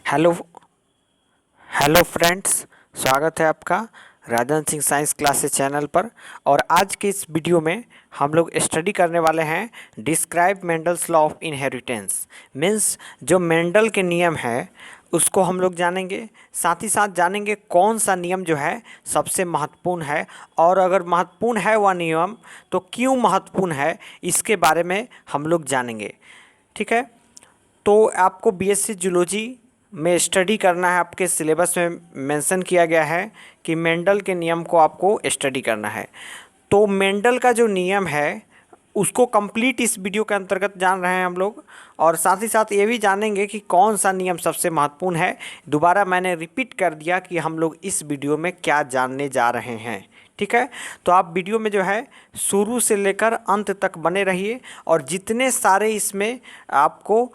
Hello hello friends, स्वागत है आपका Rajan Singh science classes channel पर। और आज के इस वीडियो में हम लोग स्टडी करने वाले हैं describe Mendel's law of inheritance. Means जो मेंडल के नियम है उसको हम लोग जानेंगे, साथ ही साथ जानेंगे कौन सा नियम जो है सबसे महत्वपूर्ण है, और अगर महत्वपूर्ण है वह नियम तो क्यों महत्वपूर्ण है इसके बारे में हम लोग जानेंगे। ठीक है, तो आपको बीएससी जूलॉजी में स्टडी करना है। आपके सिलेबस में मेंशन किया गया है कि मेंडल के नियम को आपको स्टडी करना है। तो मेंडल का जो नियम है उसको कंप्लीट इस वीडियो के अंतर्गत जान रहे हैं हम लोग, और साथ ही साथ ये भी जानेंगे कि कौन सा नियम सबसे महत्वपूर्ण है। दोबारा मैंने रिपीट कर दिया कि हम लोग इस वीडियो में क्या जानने जा रहे हैं। ठीक है, तो आप वीडियो में जो है शुरू से लेकर अंत तक बने रहिए, और जितने सारे इसमें आपको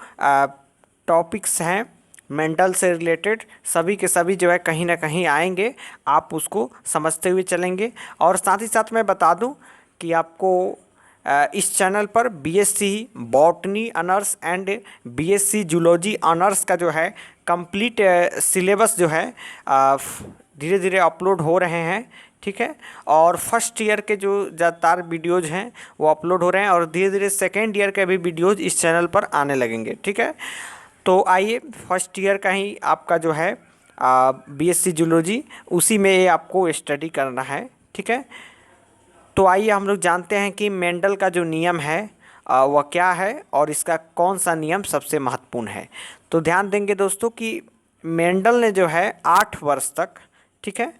टॉपिक्स हैं मेंटल से रिलेटेड सभी के सभी जो है कहीं ना कहीं आएंगे, आप उसको समझते हुए चलेंगे। और साथ ही साथ मैं बता दूं कि आपको इस चैनल पर BSc botany honours and BSc zoology honours का जो है कंप्लीट सिलेबस जो है धीरे धीरे अपलोड हो रहे हैं। ठीक है, और फर्स्ट ईयर के जो ज़्यादातर वीडियोज़ हैं वो अपलोड हो रहे हैं, और धीरे धीरे सेकेंड ईयर के भी वीडियोज़ इस चैनल पर आने लगेंगे। ठीक है, तो आइए फर्स्ट ईयर का ही आपका जो है बीएससी जूलॉजी उसी में ये आपको स्टडी करना है। ठीक है, तो आइए हम लोग जानते हैं कि मेंडल का जो नियम है वह क्या है और इसका कौन सा नियम सबसे महत्वपूर्ण है। तो ध्यान देंगे दोस्तों कि मेंडल ने जो है 8 वर्ष तक, ठीक है,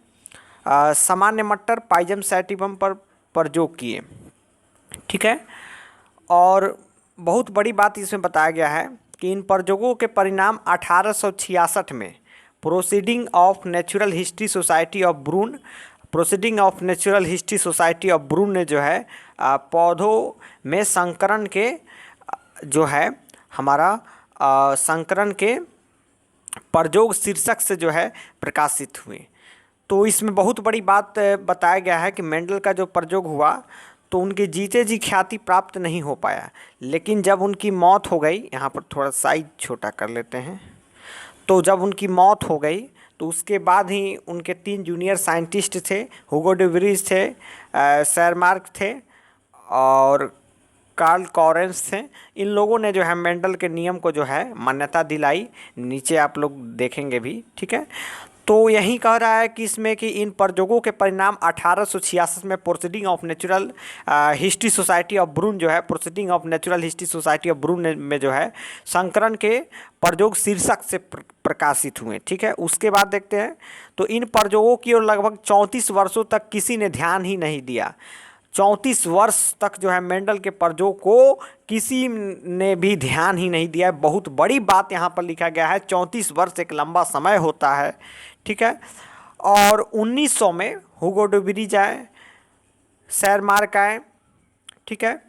सामान्य मट्टर पाइजम सैटिवम पर प्रयोग किए। ठीक है, और बहुत बड़ी बात इसमें बताया गया है कि इन प्रयोगों के परिणाम 1866 में proceeding of natural history society of Brunn ने जो है पौधों में संकरण के जो है हमारा संकरण के प्रयोग शीर्षक से जो है प्रकाशित हुए। तो इसमें बहुत बड़ी बात बताया गया है कि मेंडल का जो प्रयोग हुआ तो उनके जीते जी ख्याति प्राप्त नहीं हो पाया, लेकिन जब उनकी मौत हो गई, यहाँ पर थोड़ा साइज छोटा कर लेते हैं, तो जब उनकी मौत हो गई तो उसके बाद ही उनके 3 जूनियर साइंटिस्ट थे, हुगो डे व्रीज थे, शेरमार्क थे और कार्ल कॉरेंस थे। इन लोगों ने जो है मेंडल के नियम को जो है मान्यता दिलाई, नीचे आप लोग देखेंगे भी। ठीक है, तो यही कह रहा है कि इसमें कि इन प्रयोगों के परिणाम 1866 में proceeding of natural history society of Brunn जो है में जो है संकरण के प्रयोग शीर्षक से प्रकाशित हुए। ठीक है, उसके बाद देखते हैं तो इन प्रयोगों की ओर लगभग 34 वर्षों तक किसी ने ध्यान ही नहीं दिया। 34 वर्ष तक जो है मेंडल के प्रयोग को किसी ने भी ध्यान ही नहीं दिया। बहुत बड़ी बात यहाँ पर लिखा गया है, 34 वर्ष एक लंबा समय होता है। ठीक है, और 1900 में हुगो डे व्रीज आए, शेरमार्क आए, ठीक है,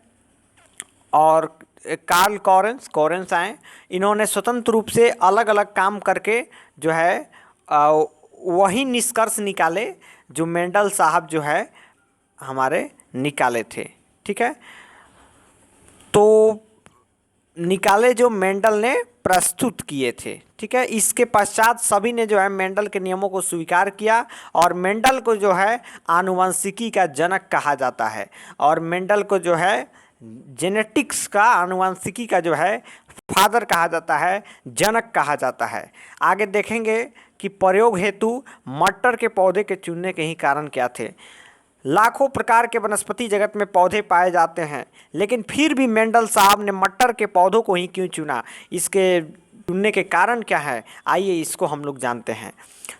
और कार्ल कॉरेंस आए। इन्होंने स्वतंत्र रूप से अलग अलग काम करके जो है वही निष्कर्ष निकाले जो मेंडल साहब जो है हमारे निकाले थे। ठीक है, तो निकाले जो मेंडल ने प्रस्तुत किए थे। ठीक है, इसके पश्चात सभी ने जो है मेंडल के नियमों को स्वीकार किया, और मेंडल को जो है आनुवंशिकी का जनक कहा जाता है, और मेंडल को जो है जेनेटिक्स का, आनुवंशिकी का जो है फादर कहा जाता है, जनक कहा जाता है। आगे देखेंगे कि प्रयोग हेतु मटर के पौधे के चुनने के ही कारण क्या थे। लाखों प्रकार के वनस्पति जगत में पौधे पाए जाते हैं, लेकिन फिर भी मेंडल साहब ने मटर के पौधों को ही क्यों चुना, इसके चुनने के कारण क्या है, आइए इसको हम लोग जानते हैं।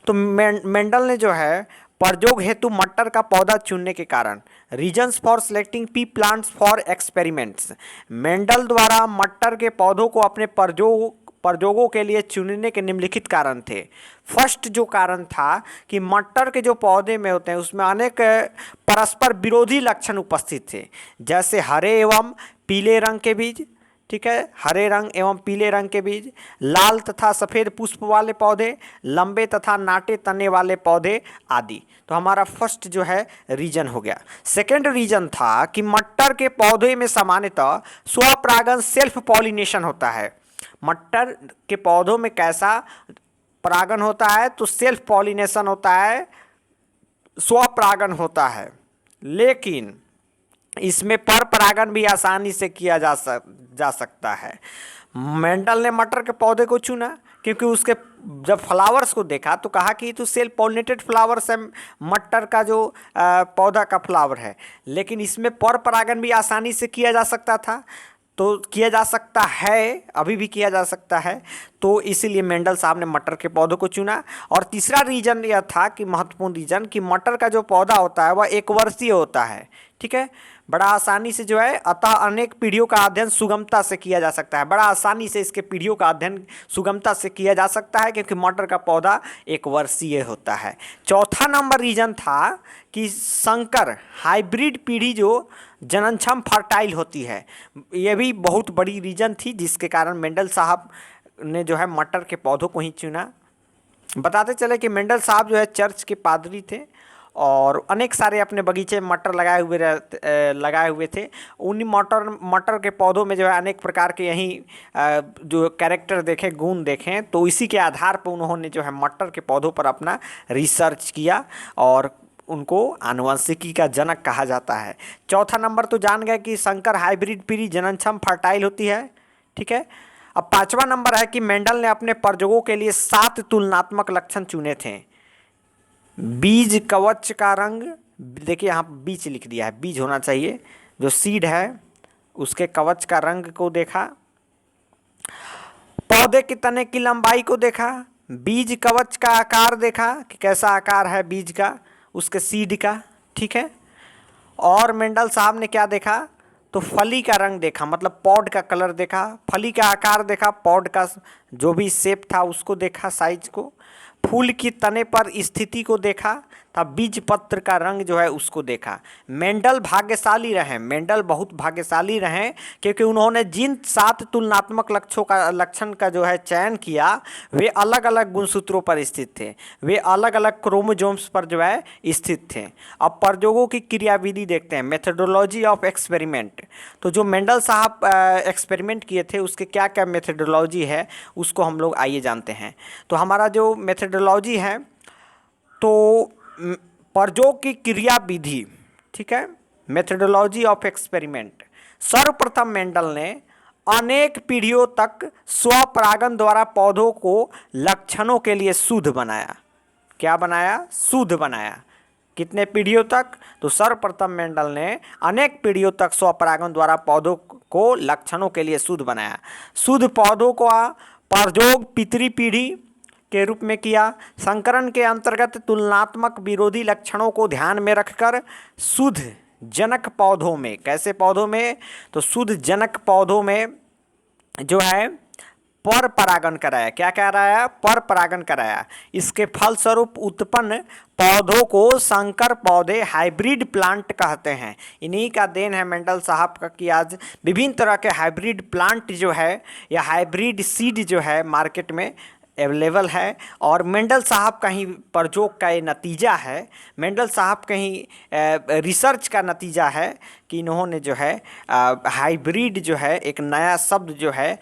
तो मेंडल ने जो है प्रयोग हेतु मटर का पौधा चुनने के कारण, reasons for selecting P plants for experiments, Mendel द्वारा मटर के पौधों को अपने प्रयोगों के लिए चुनने के निम्नलिखित कारण थे। फर्स्ट जो कारण था कि मटर के जो पौधे में होते हैं उसमें अनेक परस्पर विरोधी लक्षण उपस्थित थे, जैसे हरे एवं पीले रंग के बीज, ठीक है, हरे रंग एवं पीले रंग के बीज, लाल तथा सफ़ेद पुष्प वाले पौधे, लंबे तथा नाटे तने वाले पौधे आदि। तो हमारा फर्स्ट जो है रीजन हो गया। सेकेंड रीजन था कि मटर के पौधे में सामान्यतः स्वपरागण सेल्फ पॉलिनेशन होता है। मटर के पौधों में कैसा परागण होता है तो सेल्फ पॉलिनेशन होता है, स्वपरागण होता है। लेकिन इसमें पर परागण भी आसानी से किया जा सकता है। मेंडल ने मटर के पौधे को चुना क्योंकि उसके जब फ्लावर्स को देखा तो कहा कि तो सेल्फ पॉलिनेटेड फ्लावर्स है, मटर का जो पौधा का फ्लावर है। लेकिन इसमें पर परागण भी आसानी से किया जा सकता था, तो किया जा सकता है, अभी भी किया जा सकता है। तो इसीलिए मेंडल साहब ने मटर के पौधों को चुना। और तीसरा रीजन यह था कि महत्वपूर्ण रीजन कि मटर का जो पौधा होता है वह एक वर्षीय होता है, ठीक है, बड़ा आसानी से जो है, अतः अनेक पीढ़ियों का अध्ययन सुगमता से किया जा सकता है। बड़ा आसानी से इसके पीढ़ियों का अध्ययन सुगमता से किया जा सकता है क्योंकि मटर का पौधा एक वर्षीय होता है। चौथा नंबर रीजन था कि संकर हाइब्रिड पीढ़ी जो जननक्षम फर्टाइल होती है, यह भी बहुत बड़ी रीजन थी जिसके कारण मेंडल साहब ने जो है मटर के पौधों को ही चुना। बताते चले कि मेंडल साहब जो है चर्च के पादरी थे और अनेक सारे अपने बगीचे में मटर लगाए हुए थे। उन मटर के पौधों में जो है अनेक प्रकार के यही जो कैरेक्टर देखें, गुण देखें, तो इसी के आधार पर उन्होंने जो है मटर के पौधों पर अपना रिसर्च किया और उनको आनुवंशिकी का जनक कहा जाता है। चौथा नंबर तो जान गए कि संकर हाइब्रिड पीढ़ी जननक्षम फर्टाइल होती है, ठीक है। अब पांचवा नंबर है कि मेंडल ने अपने प्रयोगों के लिए 7 तुलनात्मक लक्षण चुने थे। बीज कवच का रंग, देखिए यहाँ बीज लिख दिया है, बीज होना चाहिए, जो सीड है उसके कवच का रंग को देखा, पौधे के तने की लंबाई को देखा, बीज कवच का आकार देखा कि कैसा आकार है बीज का, उसके सीड का, ठीक है। और मेंडल साहब ने क्या देखा, तो फली का रंग देखा, मतलब पॉड का कलर देखा, फली का आकार देखा, पॉड का जो भी शेप था उसको देखा, साइज को, फूल की तने पर स्थिति को देखा, तब बीज पत्र का रंग जो है उसको देखा। मेंडल भाग्यशाली रहे, मेंडल बहुत भाग्यशाली रहे क्योंकि उन्होंने जिन 7 तुलनात्मक लक्षण का जो है चयन किया वे अलग अलग गुणसूत्रों पर स्थित थे, वे अलग अलग क्रोमोजोम्स पर जो है स्थित थे। अब प्रयोगों की क्रियाविधि देखते हैं, मेथडोलॉजी ऑफ एक्सपेरिमेंट। तो जो मेंडल साहब एक्सपेरिमेंट किए थे उसके क्या क्या मेथडोलॉजी है उसको हम लोग आइए जानते हैं। तो हमारा जो मेथडोलॉजी है, तो प्रयोग की क्रिया विधि, ठीक है, मेथडोलॉजी ऑफ एक्सपेरिमेंट। सर्वप्रथम मेंडल ने अनेक पीढ़ियों तक स्वपरागण द्वारा पौधों को लक्षणों के लिए शुद्ध बनाया। क्या बनाया? शुद्ध बनाया। कितने पीढ़ियों तक? तो सर्वप्रथम मेंडल ने अनेक पीढ़ियों तक स्वपरागण द्वारा पौधों को लक्षणों के लिए शुद्ध बनाया। शुद्ध पौधों का प्रयोग पितरी पीढ़ी के रूप में किया। संकरण के अंतर्गत तुलनात्मक विरोधी लक्षणों को ध्यान में रखकर शुद्ध जनक पौधों में, कैसे पौधों में? तो शुद्ध जनक पौधों में जो है पर परागण कराया। क्या कराया? पर परागण कराया। इसके फलस्वरूप उत्पन्न पौधों को संकर पौधे, हाइब्रिड प्लांट कहते हैं। इन्हीं का देन है मेंडल साहब का कि आज विभिन्न तरह के हाइब्रिड प्लांट जो है या हाइब्रिड सीड जो है मार्केट में अवेलेबल है। और मेंडल साहब का ही प्रयोग का ये नतीजा है, मेंडल साहब का ही रिसर्च का नतीजा है कि इन्होंने जो है हाइब्रिड जो है एक नया शब्द जो है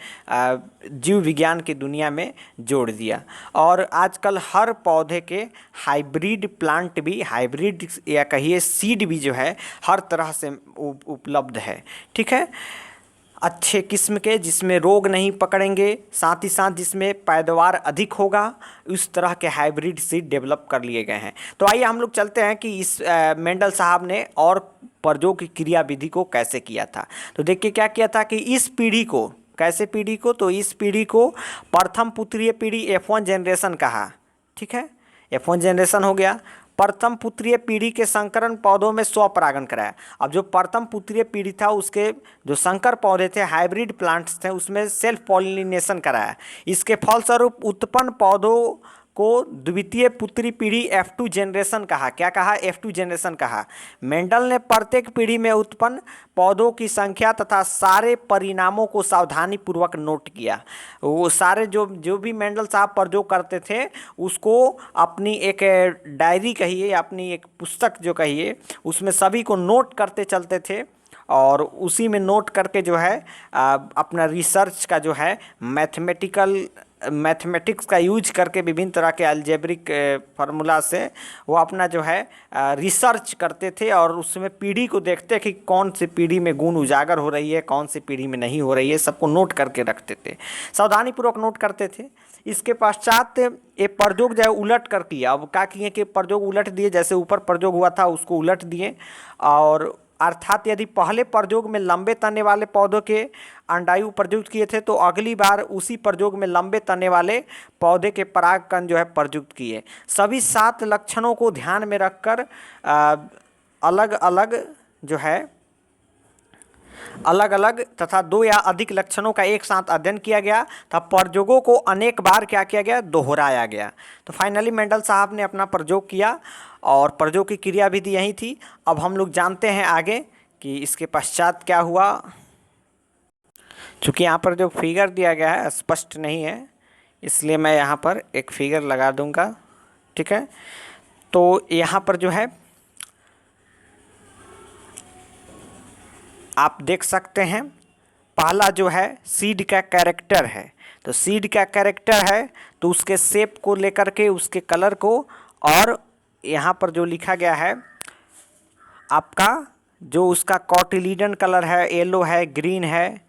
जीव विज्ञान की दुनिया में जोड़ दिया। और आजकल हर पौधे के हाइब्रिड प्लांट भी, हाइब्रिड या कहिए सीड भी जो है हर तरह से उपलब्ध है, ठीक है। अच्छे किस्म के जिसमें रोग नहीं पकड़ेंगे, साथ ही साथ जिसमें पैदावार अधिक होगा, उस तरह के हाइब्रिड सीड डेवलप कर लिए गए हैं। तो आइए हम लोग चलते हैं कि इस मेंडल साहब ने और प्रयोग की क्रिया विधि को कैसे किया था। तो देखिए क्या किया था कि इस पीढ़ी को, कैसे पीढ़ी को? तो इस पीढ़ी को प्रथम पुत्रीय पीढ़ी F1 जनरेशन कहा, ठीक है, F1 जनरेशन हो गया। प्रथम पुत्रीय पीढ़ी के संकरण पौधों में स्वपरागण कराया। अब जो प्रथम पुत्रीय पीढ़ी था उसके जो संकर पौधे थे, हाइब्रिड प्लांट्स थे, उसमें सेल्फ पॉलिनेशन कराया। इसके फलस्वरूप उत्पन्न पौधों को द्वितीय पुत्री पीढ़ी F2 जनरेशन कहा। क्या कहा? F2 जनरेशन कहा। मेंडल ने प्रत्येक पीढ़ी में उत्पन्न पौधों की संख्या तथा सारे परिणामों को सावधानीपूर्वक नोट किया। वो सारे जो भी मेंडल साहब प्रयोग करते थे उसको अपनी एक डायरी कहिए, अपनी एक पुस्तक जो कहिए, उसमें सभी को नोट करते चलते थे और उसी में नोट करके जो है अपना रिसर्च का जो है मैथमेटिकल मैथमेटिक्स का यूज करके विभिन्न तरह के अलजेब्रिक फार्मूला से वो अपना जो है रिसर्च करते थे और उसमें पीढ़ी को देखते कि कौन सी पीढ़ी में गुण उजागर हो रही है, कौन सी पीढ़ी में नहीं हो रही है, सबको नोट करके रखते थे, सावधानीपूर्वक नोट करते थे। इसके पश्चात ये प्रयोग जो है उलट कर किया। अब क्या किए कि प्रयोग उलट दिए, जैसे ऊपर प्रयोग हुआ था उसको उलट दिए, और अर्थात यदि पहले प्रयोग में लंबे तने वाले पौधों के अंडायु प्रयुक्त किए थे तो अगली बार उसी प्रयोग में लंबे तने वाले पौधे के परागकण जो है प्रयुक्त किए। सभी 7 लक्षणों को ध्यान में रखकर अलग अलग जो है अलग अलग तथा 2 या अधिक लक्षणों का एक साथ अध्ययन किया गया तथा प्रयोगों को अनेक बार क्या किया गया, दोहराया गया। तो फाइनली मेंडल साहब ने अपना प्रयोग किया और प्रयोग की क्रियाविधि यही थी। अब हम लोग जानते हैं आगे कि इसके पश्चात क्या हुआ। चूँकि यहाँ पर जो फिगर दिया गया है स्पष्ट नहीं है, इसलिए मैं यहाँ पर एक फिगर लगा दूंगा, ठीक है। तो यहाँ पर जो है आप देख सकते हैं, पहला जो है सीड का कैरेक्टर है। तो सीड का कैरेक्टर है तो उसके शेप को लेकर के, उसके कलर को, और यहाँ पर जो लिखा गया है आपका जो उसका कॉटिलीडन कलर है, येलो है, ग्रीन है।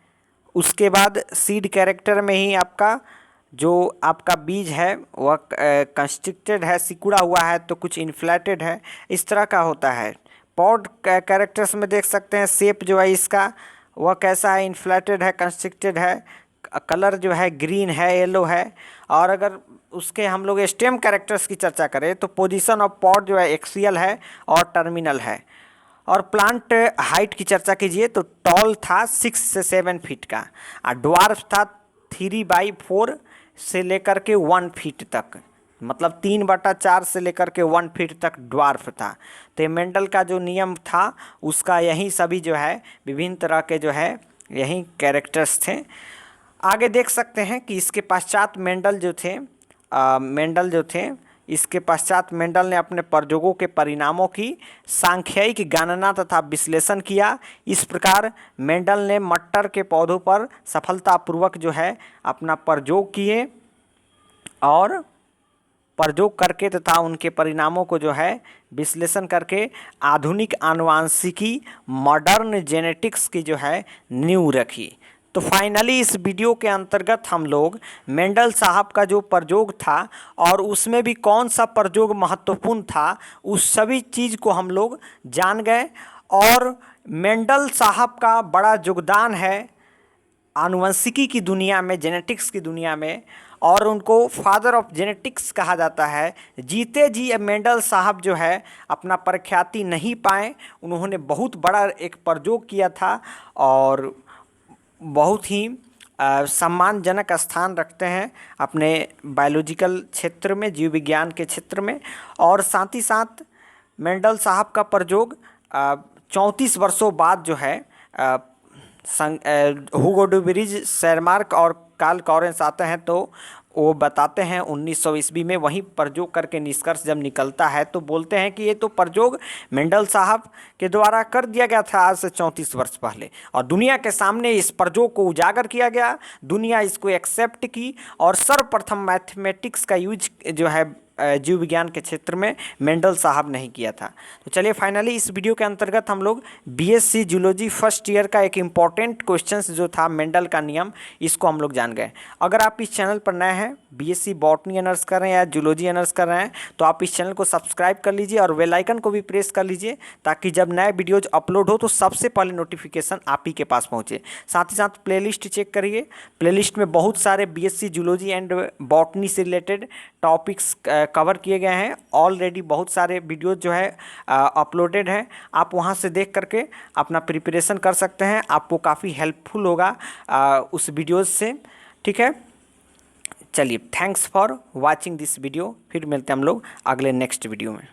उसके बाद सीड कैरेक्टर में ही आपका जो आपका बीज है वह कंस्ट्रिक्टेड है, सिकुड़ा हुआ है, तो कुछ इन्फ्लेटेड है, इस तरह का होता है। पॉड कैरेक्टर्स में देख सकते हैं शेप जो है इसका वह कैसा है, इन्फ्लेटेड है, कंस्ट्रिक्टेड है, कलर जो है ग्रीन है, येलो है। और अगर उसके हम लोग स्टेम कैरेक्टर्स की चर्चा करें तो पोजीशन ऑफ पॉड जो है एक्सियल है और टर्मिनल है। और प्लांट हाइट की चर्चा कीजिए तो टॉल था 6 से 7 फीट का, और ड्वार्फ था 3/4 से लेकर के 1 फीट तक, मतलब 3/4 से लेकर के 1 फीट तक ड्वार्फ था। तो मेंडल का जो नियम था उसका यही सभी जो है विभिन्न तरह के जो है यही कैरेक्टर्स थे। आगे देख सकते हैं कि इसके पश्चात मेंडल जो थे इसके पश्चात मेंडल ने अपने प्रयोगों के परिणामों की सांख्यिक गणना तथा विश्लेषण किया। इस प्रकार मेंडल ने मटर के पौधों पर सफलतापूर्वक जो है अपना प्रयोग किए और प्रयोग करके तथा उनके परिणामों को जो है विश्लेषण करके आधुनिक आनुवांशिकी, मॉडर्न जेनेटिक्स की जो है नींव रखी। तो फाइनली इस वीडियो के अंतर्गत हम लोग मेंडल साहब का जो प्रयोग था और उसमें भी कौन सा प्रयोग महत्वपूर्ण था उस सभी चीज़ को हम लोग जान गए। और मेंडल साहब का बड़ा योगदान है आनुवंशिकी की दुनिया में, जेनेटिक्स की दुनिया में, और उनको फादर ऑफ जेनेटिक्स कहा जाता है। जीते जी मेंडल साहब जो है अपना प्रख्याति नहीं पाए, उन्होंने बहुत बड़ा एक प्रयोग किया था और बहुत ही सम्मानजनक स्थान रखते हैं अपने बायोलॉजिकल क्षेत्र में, जीव विज्ञान के क्षेत्र में। और साथ ही साथ मेंडल साहब का प्रयोग 34 वर्षों बाद जो है हुगो डू ब्रिज, शेरमार्क और कार्ल कॉरेंस आते हैं तो वो बताते हैं 1900 ईस्वी में वहीं प्रयोग करके निष्कर्ष जब निकलता है तो बोलते हैं कि ये तो प्रयोग मेंडल साहब के द्वारा कर दिया गया था आज से 34 वर्ष पहले, और दुनिया के सामने इस प्रयोग को उजागर किया गया, दुनिया इसको एक्सेप्ट की, और सर्वप्रथम मैथमेटिक्स का यूज जो है जीव विज्ञान के क्षेत्र में मेंडल साहब नहीं किया था। तो चलिए फाइनली इस वीडियो के अंतर्गत हम लोग बीएससी जूलॉजी फर्स्ट ईयर का एक इम्पॉर्टेंट क्वेश्चंस जो था मेंडल का नियम, इसको हम लोग जान गए। अगर आप इस चैनल पर नए हैं, बीएससी बॉटनी ऑनर्स कर रहे हैं या जूलॉजी ऑनर्स कर रहे हैं, तो आप इस चैनल को सब्सक्राइब कर लीजिए और बेल आइकन को भी प्रेस कर लीजिए ताकि जब नए वीडियोज अपलोड हो तो सबसे पहले नोटिफिकेशन आप ही के पास पहुँचे। साथ ही साथ प्लेलिस्ट चेक करिए, प्लेलिस्ट में बहुत सारे बीएससी जूलॉजी एंड बॉटनी से रिलेटेड टॉपिक्स कवर किए गए हैं। ऑलरेडी बहुत सारे वीडियोज जो है अपलोडेड हैं, आप वहां से देख करके अपना प्रिपरेशन कर सकते हैं, आपको काफ़ी हेल्पफुल होगा उस वीडियोज से, ठीक है। चलिए, thanks for watching this video. फिर मिलते हैं हम लोग अगले नेक्स्ट वीडियो में।